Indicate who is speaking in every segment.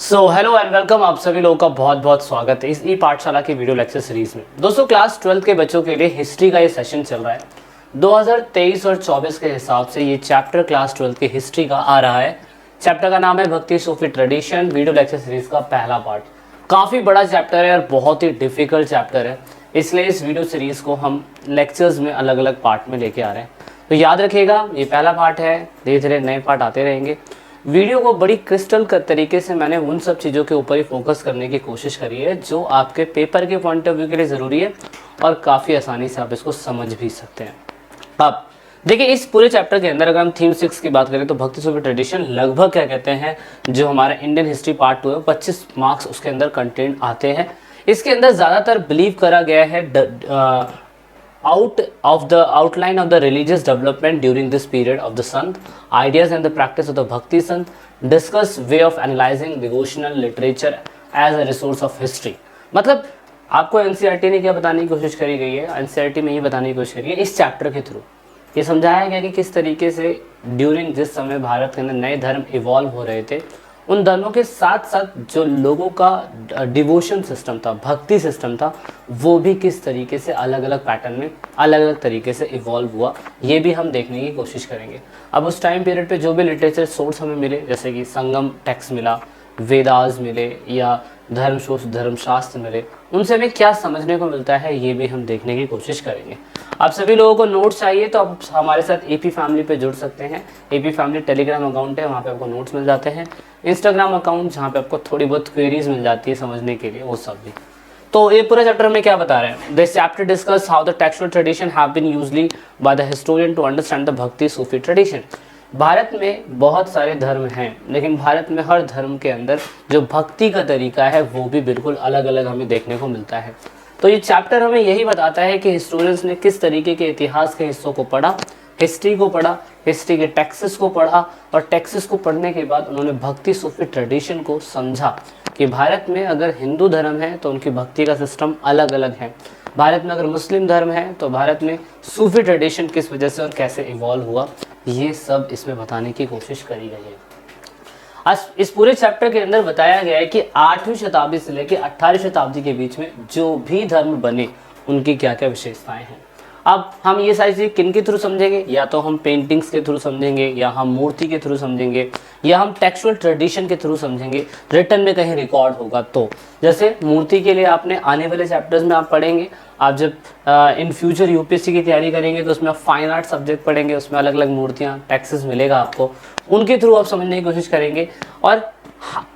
Speaker 1: So hello and welcome, आप सभी लोगों का बहुत बहुत स्वागत है इस ई पाठशाला की वीडियो लेक्चर सीरीज में। दोस्तों, क्लास 12 के बच्चों के लिए हिस्ट्री का ये सेशन चल रहा है। 2023 और 24 के हिसाब से ये चैप्टर क्लास 12 की हिस्ट्री का आ रहा है। चैप्टर का नाम है भक्ति Sufi tradition, video lecture series का पहला पार्ट। काफ़ी बड़ा चैप्टर है और बहुत ही डिफिकल्ट चैप्टर है, इसलिए इस वीडियो सीरीज को हम लेक्चर्स में अलग अलग पार्ट में लेके आ रहे हैं। तो याद रखिएगा, ये पहला पार्ट है, धीरे धीरे नए पार्ट आते रहेंगे। वीडियो को बड़ी क्रिस्टल तरीके से मैंने उन सब चीज़ों के ऊपर ही फोकस करने की कोशिश करी है जो आपके पेपर के पॉइंट ऑफ व्यू के लिए ज़रूरी है और काफ़ी आसानी से आप इसको समझ भी सकते हैं। अब देखिए, इस पूरे चैप्टर के अंदर अगर हम थीम 6 की बात करें तो भक्ति सूफी ट्रेडिशन लगभग क्या कहते हैं, जो हमारा इंडियन हिस्ट्री पार्ट 2 है, 25 मार्क्स उसके अंदर कंटेंट आते हैं। इसके अंदर ज़्यादातर बिलीव करा गया है outline of the religious development during this period of the Sant, ideas and the practice of the Bhakti Sant, discuss way of analyzing devotional literature as a resource of history। मतलब आपको NCERT ने क्या बताने की कोशिश करी गई है, एनसीईआरटी में ये बताने की कोशिश करी है इस चैप्टर के थ्रू ये समझाया गया कि किस तरीके से ड्यूरिंग जिस समय भारत के अंदर नए धर्म इवॉल्व हो रहे थे, उन धर्मों के साथ साथ जो लोगों का डिवोशन सिस्टम था, भक्ति सिस्टम था, वो भी किस तरीके से अलग अलग पैटर्न में अलग अलग तरीके से इवॉल्व हुआ, ये भी हम देखने की कोशिश करेंगे। अब उस टाइम पीरियड पे जो भी लिटरेचर सोर्स हमें मिले, जैसे कि संगम टेक्स्ट मिला, वेदास मिले या धर्मशास्त्र मिले, उनसे हमें क्या समझने को मिलता है, ये भी हम देखने की कोशिश करेंगे। आप सभी लोगों को नोट्स चाहिए तो आप हमारे साथ एपी फैमिली पे जुड़ सकते हैं। एपी फैमिली टेलीग्राम अकाउंट है, वहाँ पे आपको नोट्स मिल जाते हैं। इंस्टाग्राम अकाउंट जहाँ पे आपको थोड़ी बहुत क्वेरीज मिल जाती है समझने के लिए, वो सब भी। तो ये पूरा चैप्टर में क्या बता रहे हैं, this chapter discuss how the textual tradition have been usually by the historian to understand the bhakti Sufi tradition. Bharat में बहुत सारे धर्म हैं, लेकिन भारत में हर धर्म के अंदर जो भक्ति का तरीका है वो भी बिल्कुल अलग अलग हमें देखने को मिलता है। तो ये चैप्टर हमें यही बताता है कि हिस्टोरियंस ने किस तरीके के इतिहास के हिस्सों को पढ़ा, हिस्ट्री को पढ़ा, हिस्ट्री के टेक्स्ट्स को पढ़ा, और टेक्स्ट्स को पढ़ने के बाद उन्होंने भक्ति सूफी ट्रेडिशन को समझा कि भारत में अगर हिंदू धर्म है तो उनकी भक्ति का सिस्टम अलग अलग है, भारत में अगर मुस्लिम धर्म है तो भारत में सूफी ट्रेडिशन किस वजह से और कैसे इवॉल्व हुआ, ये सब इसमें बताने की कोशिश करी गई है। आज इस पूरे चैप्टर के अंदर बताया गया है कि 8वीं शताब्दी से लेकर 18वीं शताब्दी के बीच में जो भी धर्म बने उनकी क्या क्या विशेषताएं हैं। अब हम ये सारी चीज़ किन के थ्रू समझेंगे, या तो हम पेंटिंग्स के थ्रू समझेंगे, या हम मूर्ति के थ्रू समझेंगे, या हम टेक्सुअल ट्रेडिशन के थ्रू समझेंगे, रिटर्न में कहीं रिकॉर्ड होगा तो। जैसे मूर्ति के लिए आपने आने वाले चैप्टर्स में आप पढ़ेंगे, आप जब इन फ्यूचर यूपीएससी की तैयारी करेंगे तो उसमें आप फाइन आर्ट सब्जेक्ट पढ़ेंगे, उसमें अलग अलग मूर्तियाँ टेक्सेस मिलेगा आपको, उनके थ्रू आप समझने की कोशिश करेंगे। और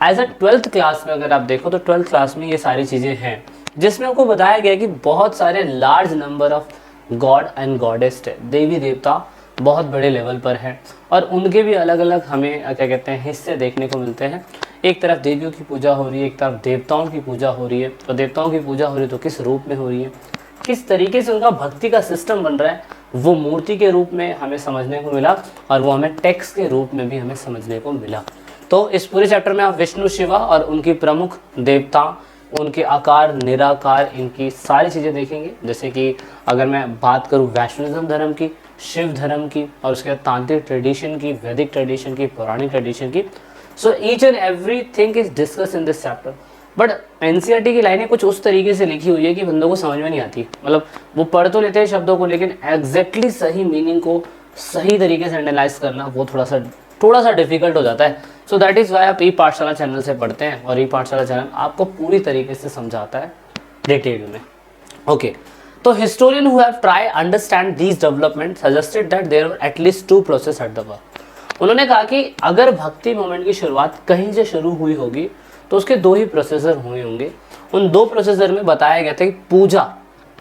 Speaker 1: एज अ 12th क्लास में अगर आप देखो तो 12th क्लास में ये सारी चीज़ें हैं, जिसमें आपको बताया गया कि बहुत सारे large number of God and goddess है, देवी देवता बहुत बड़े लेवल पर हैं, और उनके भी अलग अलग हमें क्या कहते हैं हिस्से देखने को मिलते हैं। एक तरफ देवियों की पूजा हो रही है, एक तरफ देवताओं की पूजा हो रही है। तो देवताओं की पूजा हो रही है तो किस रूप में हो रही है, किस तरीके से उनका भक्ति का सिस्टम बन रहा है, वो मूर्ति के रूप में हमें समझने को मिला, और वो हमें टेक्स्ट के रूप में भी हमें समझने को मिला। तो इस पूरे चैप्टर में आप विष्णु शिवा और उनकी प्रमुख देवता, उनके आकार निराकार, इनकी सारी चीज़ें देखेंगे। जैसे कि अगर मैं बात करूँ वैष्णविज्म धर्म की, शिव धर्म की, और उसके बाद तांत्रिक ट्रेडिशन की, वैदिक ट्रेडिशन की, पौराणिक ट्रेडिशन की। So each and every thing is discuss in this chapter. But NCERT की लाइनें कुछ उस तरीके से लिखी हुई है कि बंदों को समझ में नहीं आती। मतलब वो पढ़ तो लेते हैं शब्दों को, लेकिन एग्जैक्टली सही मीनिंग को सही तरीके से एनालाइज करना वो थोड़ा सा डिफिकल्ट हो जाता है। सो दैट इज़ वाई आप ई पाठशाला चैनल से पढ़ते हैं, और ई पाठशाला चैनल आपको पूरी तरीके से समझाता है डिटेल में। ओके, तो historian who have try understand these development suggested that there were at least 2 process at the work. उन्होंने कहा कि अगर भक्ति मूवमेंट की शुरुआत कहीं से शुरू हुई होगी तो उसके 2 ही प्रोसेसर हुए होंगे। उन 2 प्रोसेसर में बताया गया था कि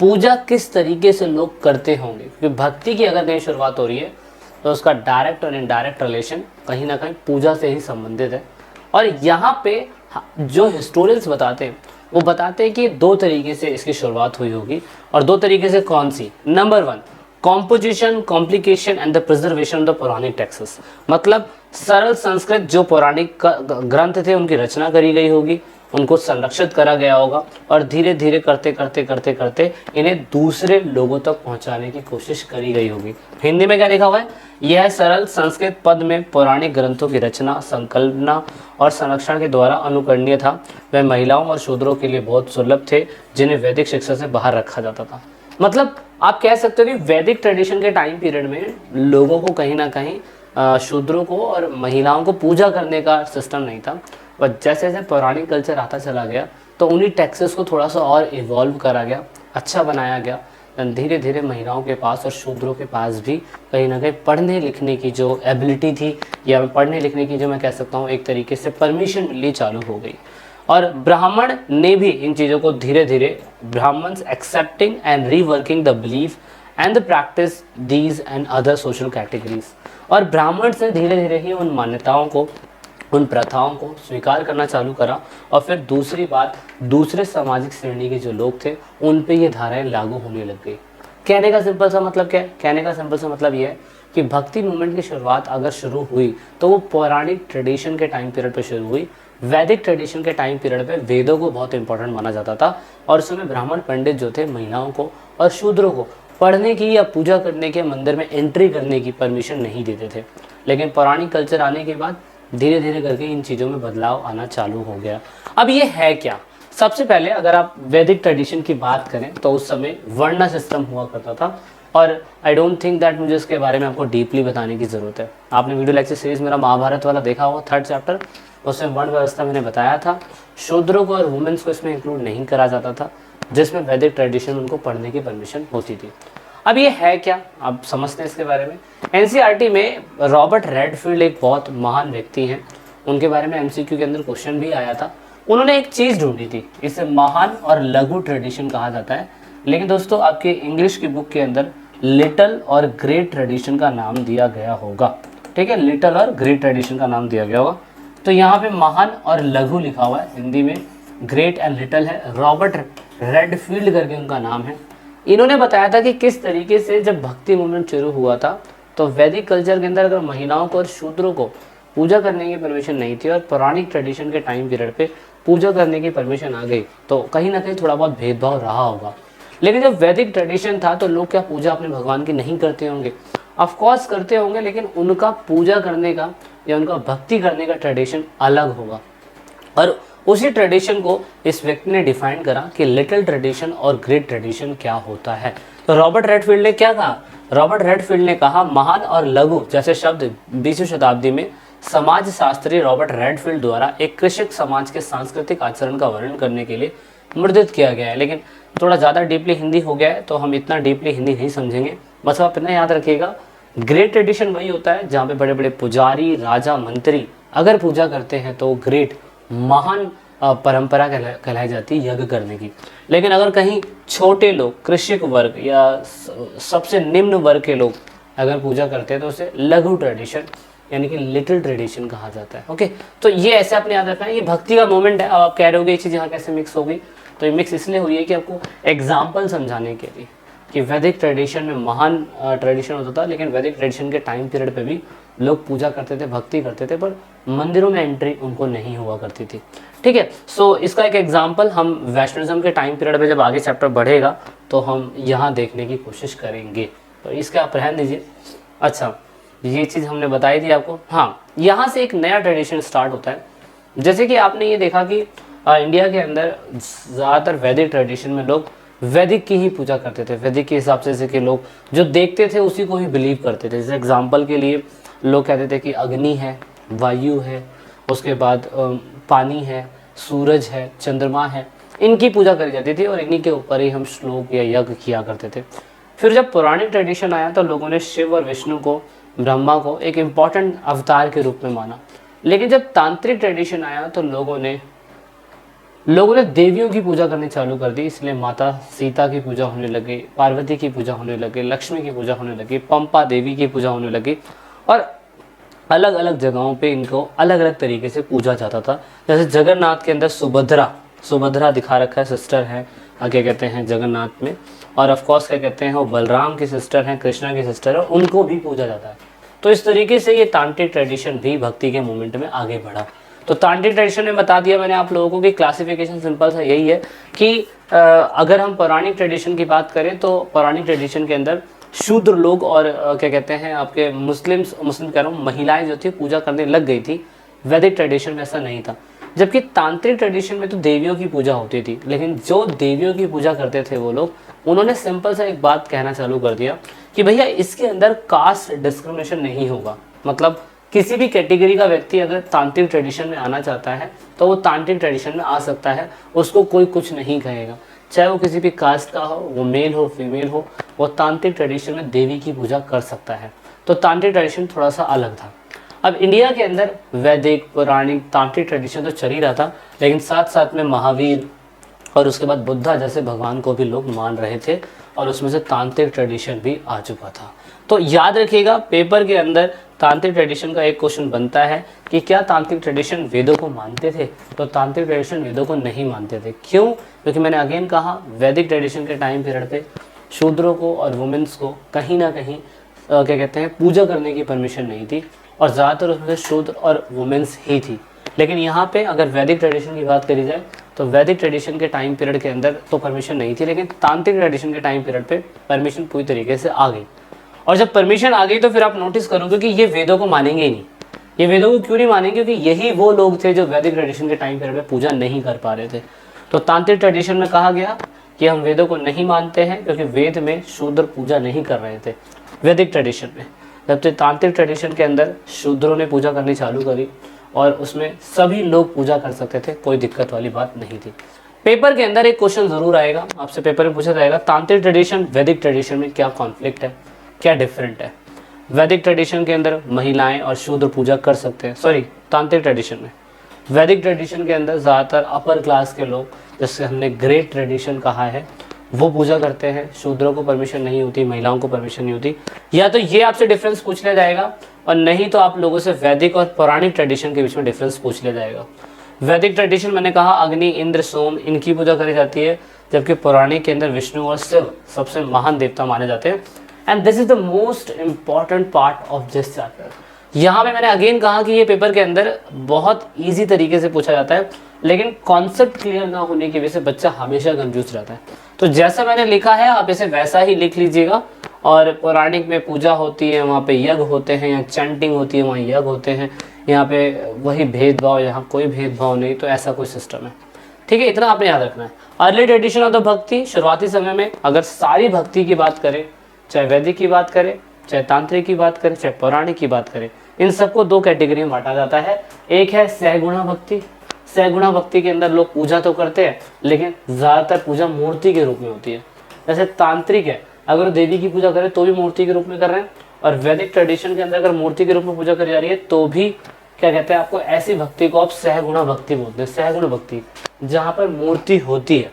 Speaker 1: पूजा किस तरीके से लोग करते होंगे, क्योंकि भक्ति की अगर कहीं शुरुआत हो रही है तो उसका डायरेक्ट और इनडायरेक्ट रिलेशन कहीं ना कहीं पूजा से ही संबंधित है। और यहाँ पे जो हिस्टोरियंस बताते हैं वो बताते हैं कि 2 तरीके से इसकी शुरुआत हुई होगी, और 2 तरीके से कौन सी। Number 1, composition, complication and the preservation of the पौराणिक टेक्स्ट्स। मतलब सरल संस्कृत जो पौराणिक ग्रंथ थे उनकी रचना करी गई होगी, उनको संरक्षित करा गया होगा और धीरे धीरे करते करते करते करते इन्हें दूसरे लोगों तक पहुंचाने की कोशिश करी गई होगी। हिंदी में क्या लिखा हुआ है, यह सरल संस्कृत पद में पौराणिक ग्रंथों की रचना, संकल्पना और संरक्षण के द्वारा अनुकरणीय था। वह महिलाओं और शूद्रों के लिए बहुत सुलभ थे, जिन्हें वैदिक शिक्षा से बाहर रखा जाता था। मतलब आप कह सकते हो कि वैदिक ट्रेडिशन के टाइम पीरियड में लोगों को कहीं ना कहीं शूद्रों को और महिलाओं को पूजा करने का सिस्टम नहीं था। पर जैसे जैसे पौराणिक कल्चर आता चला गया तो उन्हीं टैक्सेस को थोड़ा सा और इवॉल्व करा गया, अच्छा बनाया गया। धीरे धीरे महिलाओं के पास और शूद्रों के पास भी कहीं ना कहीं पढ़ने लिखने की जो एबिलिटी थी, या पढ़ने लिखने की जो मैं कह सकता हूँ एक तरीके से परमिशन मिलनी चालू हो गई। और ब्राह्मण ने भी इन चीज़ों को धीरे धीरे, Brahmins accepting and reworking the belief and the practice these and other social categories. और ब्राह्मण से धीरे धीरे ही उन मान्यताओं को, उन प्रथाओं को स्वीकार करना चालू करा। और फिर दूसरी बात, दूसरे सामाजिक श्रेणी के जो लोग थे उन पे ये धाराएं लागू होने लग गई। कहने का सिंपल सा मतलब क्या है, कहने का सिंपल सा मतलब ये है कि भक्ति मूवमेंट की शुरुआत अगर शुरू हुई तो वो पौराणिक ट्रेडिशन के टाइम पीरियड पे शुरू हुई। वैदिक ट्रेडिशन के टाइम पीरियड पे वेदों को बहुत इंपॉर्टेंट माना जाता था और उस समय ब्राह्मण पंडित जो थे महिलाओं को और शूद्रों को पढ़ने की या पूजा करने के, मंदिर में एंट्री करने की परमिशन नहीं देते थे। लेकिन पौराणिक कल्चर आने के बाद धीरे धीरे करके इन चीज़ों में बदलाव आना चालू हो गया। अब ये है क्या, सबसे पहले अगर आप वैदिक ट्रेडिशन की बात करें तो उस समय वर्ण सिस्टम हुआ करता था। और आई डोंट थिंक दैट मुझे इसके बारे में आपको डीपली बताने की ज़रूरत है। आपने वीडियो लेक्चर सीरीज मेरा महाभारत वाला देखा होगा, 3rd चैप्टर, उसमें वर्ण व्यवस्था मैंने बताया था। शूद्रों को और वुमेन्स को इसमें इंक्लूड नहीं करा जाता था, जिसमें वैदिक ट्रेडिशन उनको पढ़ने की परमिशन होती थी। अब ये है क्या, आप समझते हैं इसके बारे में। एनसीईआरटी में रॉबर्ट रेडफील्ड एक बहुत महान व्यक्ति हैं, उनके बारे में एमसीक्यू के अंदर क्वेश्चन भी आया था। उन्होंने एक चीज़ ढूंढी थी, इसे महान और लघु ट्रेडिशन कहा जाता है। लेकिन दोस्तों आपके इंग्लिश की बुक के अंदर लिटल और ग्रेट ट्रेडिशन का नाम दिया गया होगा, ठीक है, लिटल और ग्रेट ट्रेडिशन का नाम दिया गया होगा। तो यहाँ पे महान और लघु लिखा हुआ है, हिंदी में ग्रेट एंड लिटल है। रॉबर्ट रेडफील्ड करके उनका नाम है। इन्होंने बताया था कि किस तरीके से जब भक्ति मूवमेंट शुरू हुआ था तो वैदिक कल्चर के अंदर अगर महिलाओं को और शूद्रों को पूजा करने की परमिशन नहीं थी और पौराणिक ट्रेडिशन के टाइम पीरियड पे पूजा करने की परमिशन आ गई तो कहीं ना कहीं थोड़ा बहुत भेदभाव रहा होगा। लेकिन जब वैदिक ट्रेडिशन था तो लोग क्या पूजा अपने भगवान की नहीं करते होंगे? ऑफकोर्स करते होंगे, लेकिन उनका पूजा करने का या उनका भक्ति करने का ट्रेडिशन अलग होगा। और उसी ट्रेडिशन को इस व्यक्ति ने डिफाइन करा कि लिटिल ट्रेडिशन और ग्रेट ट्रेडिशन क्या होता है। तो रॉबर्ट रेडफील्ड ने क्या कहा? रॉबर्ट रेडफील्ड ने कहा महान और लघु जैसे शब्द 20वीं शताब्दी में समाज शास्त्री रॉबर्ट रेडफील्ड द्वारा एक कृषक समाज के सांस्कृतिक आचरण का वर्णन करने के लिए मुद्रित किया गया है। लेकिन थोड़ा ज़्यादा डीपली हिंदी हो गया है तो हम इतना डीपली हिंदी नहीं समझेंगे। बस आप इतना याद रखिएगा, ग्रेट ट्रेडिशन वही होता है जहाँ पे बड़े बड़े पुजारी, राजा, मंत्री अगर पूजा करते हैं तो ग्रेट महान परंपरा कहलाई जाती है यज्ञ करने की। लेकिन अगर कहीं छोटे लोग, कृषक वर्ग या सबसे निम्न वर्ग के लोग अगर पूजा करते हैं तो उसे लघु ट्रेडिशन यानी कि लिटिल ट्रेडिशन कहा जाता है। ओके, तो ये ऐसे आपने याद रखना है। ये भक्ति का मोमेंट है। अब आप कह रहे होगे ये चीज़ यहाँ कैसे मिक्स हो गई? तो ये मिक्स इसलिए हुई है कि आपको एग्जाम्पल समझाने के लिए कि वैदिक ट्रेडिशन में महान ट्रेडिशन होता था, लेकिन वैदिक ट्रेडिशन के टाइम पीरियड पे भी लोग पूजा करते थे, भक्ति करते थे, पर मंदिरों में एंट्री उनको नहीं हुआ करती थी। ठीक है, सो इसका एक एग्जाम्पल हम वैष्णविज्म के टाइम पीरियड में जब आगे चैप्टर बढ़ेगा तो हम यहाँ देखने की कोशिश करेंगे। तो इसका आप रहन दीजिए। अच्छा, ये चीज़ हमने बताई थी आपको। हाँ, यहाँ से एक नया ट्रेडिशन स्टार्ट होता है। जैसे कि आपने ये देखा कि इंडिया के अंदर ज़्यादातर वैदिक ट्रेडिशन में लोग वैदिक की ही पूजा करते थे। वैदिक के हिसाब से जैसे कि लोग जो देखते थे उसी को ही बिलीव करते थे। जैसे एग्जाम्पल के लिए लोग कहते थे कि अग्नि है, वायु है, उसके बाद पानी है, सूरज है, चंद्रमा है, इनकी पूजा करी जाती थी और इन्हीं के ऊपर ही हम श्लोक या यज्ञ किया करते थे। फिर जब पुरानी ट्रेडिशन आया तो लोगों ने शिव और विष्णु को, ब्रह्मा को एक इम्पॉर्टेंट अवतार के रूप में माना। लेकिन जब तांत्रिक ट्रेडिशन आया तो लोगों ने देवियों की पूजा करनी चालू कर दी। इसलिए माता सीता की पूजा होने लगी, पार्वती की पूजा होने लगी, लक्ष्मी की पूजा होने लगी, पंपा देवी की पूजा होने लगी और अलग अलग जगहों पे इनको अलग अलग तरीके से पूजा जाता था। जैसे जगन्नाथ के अंदर सुभद्रा दिखा रखा है, सिस्टर है क्या कहते हैं जगन्नाथ में, और ऑफ कोर्स क्या कहते हैं वो बलराम की सिस्टर हैं, कृष्णा की सिस्टर है, उनको भी पूजा जाता है। तो इस तरीके से ये तांत्रिक ट्रेडिशन भी भक्ति के मूवमेंट में आगे बढ़ा। तो तांत्रिक ट्रेडिशन में बता दिया मैंने आप लोगों को कि क्लासिफिकेशन सिंपल सा यही है कि अगर हम पौराणिक ट्रेडिशन की बात करें तो पौराणिक ट्रेडिशन के अंदर शूद्र लोग और क्या कहते हैं आपके मुस्लिम कह रहा हूँ महिलाएं जो थी पूजा करने लग गई थी। वैदिक ट्रेडिशन में ऐसा नहीं था। जबकि तांत्रिक ट्रेडिशन में तो देवियों की पूजा होती थी, लेकिन जो देवियों की पूजा करते थे वो लोग, उन्होंने सिंपल सा एक बात कहना चालू कर दिया कि भैया इसके अंदर कास्ट डिस्क्रिमिनेशन नहीं होगा। मतलब किसी भी कैटेगरी का व्यक्ति अगर तांत्रिक ट्रेडिशन में आना चाहता है तो वो तांत्रिक ट्रेडिशन में आ सकता है, उसको कोई कुछ नहीं कहेगा। चाहे वो किसी भी कास्ट का हो, वो मेल हो फीमेल हो, वो तांत्रिक ट्रेडिशन में देवी की पूजा कर सकता है। तो तांत्रिक ट्रेडिशन थोड़ा सा अलग था। अब इंडिया के अंदर वैदिक पौराणिक तांत्रिक ट्रेडिशन तो चल ही रहा था, लेकिन साथ साथ में महावीर और उसके बाद बुद्धा जैसे भगवान को भी लोग मान रहे थे और उसमें से तांत्रिक ट्रेडिशन भी आ चुका था। तो याद रखिएगा पेपर के अंदर तांत्रिक ट्रेडिशन का एक क्वेश्चन बनता है कि क्या तांत्रिक ट्रेडिशन वेदों को मानते थे? तो तांत्रिक ट्रेडिशन वेदों को नहीं मानते थे। क्यों? क्योंकि मैंने अगेन कहा वैदिक ट्रेडिशन के टाइम पीरियड पे शूद्रों को और वुमेन्स को कहीं ना कहीं क्या कहते हैं पूजा करने की परमिशन नहीं थी, और ज़्यादातर उसमें शूद्र और वुमेन्स ही थी। लेकिन यहाँ पे अगर वैदिक ट्रेडिशन की बात करी जाए तो वैदिक ट्रेडिशन के टाइम पीरियड के अंदर तो परमिशन नहीं थी, लेकिन तांत्रिक ट्रेडिशन के टाइम पीरियड पे परमिशन पूरी तरीके से आ गई। और जब परमिशन आ गई तो फिर आप नोटिस करोगे कि ये वेदों को मानेंगे ही नहीं। ये वेदों को क्यों नहीं मानेंगे? क्योंकि यही वो लोग थे जो वैदिक ट्रेडिशन के टाइम पीरियड में पूजा नहीं कर पा रहे थे। तो तांत्रिक ट्रेडिशन में कहा गया कि हम वेदों को नहीं मानते हैं क्योंकि वेद में शूद्र पूजा नहीं कर रहे थे वैदिक ट्रेडिशन में। जबकि तांत्रिक ट्रेडिशन के अंदर शूद्रों ने पूजा करनी चालू करी और उसमें सभी लोग पूजा कर सकते थे, कोई दिक्कत वाली बात नहीं थी। पेपर के अंदर एक क्वेश्चन जरूर आएगा, आपसे पेपर में पूछा जाएगा तांत्रिक ट्रेडिशन वैदिक ट्रेडिशन में क्या कॉन्फ्लिक्ट है, क्या डिफरेंट है। वैदिक ट्रेडिशन के अंदर महिलाएं और शूद्र पूजा कर सकते हैं, सॉरी तांत्रिक ट्रेडिशन में। वैदिक ट्रेडिशन के अंदर ज़्यादातर अपर क्लास के लोग, जिससे हमने ग्रेट ट्रेडिशन कहा है, वो पूजा करते हैं। शूद्रों को परमिशन नहीं होती, महिलाओं को परमिशन नहीं होती। या तो ये आपसे डिफरेंस पूछ लिया जाएगा और नहीं तो आप लोगों से वैदिक और पौराणिक ट्रेडिशन के बीच में डिफरेंस पूछ लिया जाएगा। वैदिक ट्रेडिशन मैंने कहा अग्नि इंद्र सोम इनकी पूजा करी जाती है, जबकि पौराणिक के अंदर विष्णु और शिव सबसे महान देवता माने जाते हैं। And this is the most important part of this chapter. यहाँ पे मैंने अगेन कहा कि ये पेपर के अंदर बहुत ईजी तरीके से पूछा जाता है, लेकिन कॉन्सेप्ट क्लियर ना होने की वजह से बच्चा हमेशा कंफ्यूज रहता है। तो जैसा मैंने लिखा है आप इसे वैसा ही लिख लीजिएगा। और पौराणिक में पूजा होती है, वहाँ पे यज्ञ होते हैं, या चैंटिंग होती है, वहाँ यज्ञ होते हैं। यहाँ पे वही भेदभाव, यहाँ कोई भेदभाव नहीं। तो ऐसा कोई सिस्टम है, ठीक है, इतना आपने याद रखना है। अर्ली ट्रेडिशन ऑफ द भक्ति, शुरुआती समय में अगर सारी भक्ति की बात करें, चाहे वैदिक की बात करें, चाहे तांत्रिक की बात करें, चाहे पौराणिक की बात करें, इन सबको दो कैटेगरी में बांटा जाता है। एक है सहगुणा भक्ति। सहगुणा भक्ति के अंदर लोग पूजा तो करते हैं, लेकिन ज़्यादातर पूजा मूर्ति के रूप में होती है। जैसे तांत्रिक है, अगर देवी की पूजा करें तो भी मूर्ति के रूप में कर रहे हैं, और वैदिक ट्रेडिशन के अंदर अगर मूर्ति के रूप में पूजा करी जा रही है तो भी क्या कहते हैं आपको, ऐसी भक्ति को आप सहगुणा भक्ति बोलते हैं। सहगुण भक्ति जहाँ पर मूर्ति होती है।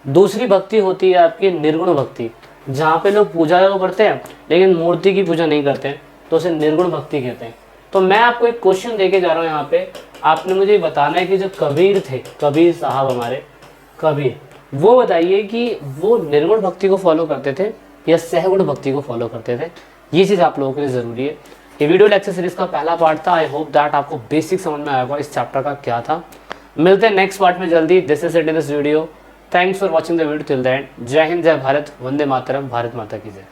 Speaker 1: दूसरी भक्ति होती है आपकी निर्गुण भक्ति, जहाँ पे लोग पूजा तो करते हैं लेकिन मूर्ति की पूजा नहीं करते हैं, तो उसे निर्गुण भक्ति कहते हैं। तो मैं आपको एक क्वेश्चन देके जा रहा हूँ यहाँ पे, आपने मुझे बताना है कि जो कबीर थे, कबीर साहब हमारे कबीर, वो बताइए कि वो निर्गुण भक्ति को फॉलो करते थे या सहगुण भक्ति को फॉलो करते थे। ये चीज़ आप लोगों के लिए ज़रूरी है। ये वीडियो लेक्चर सीरीज का पहला पार्ट था। आई होप दैट आपको बेसिक समझ में आएगा इस चैप्टर का क्या था। मिलते हैं नेक्स्ट पार्ट में जल्दी। This is it in this video. Thanks for watching the video till the end. जय हिंद, जय भारत, वंदे मातरम, भारत माता की जय।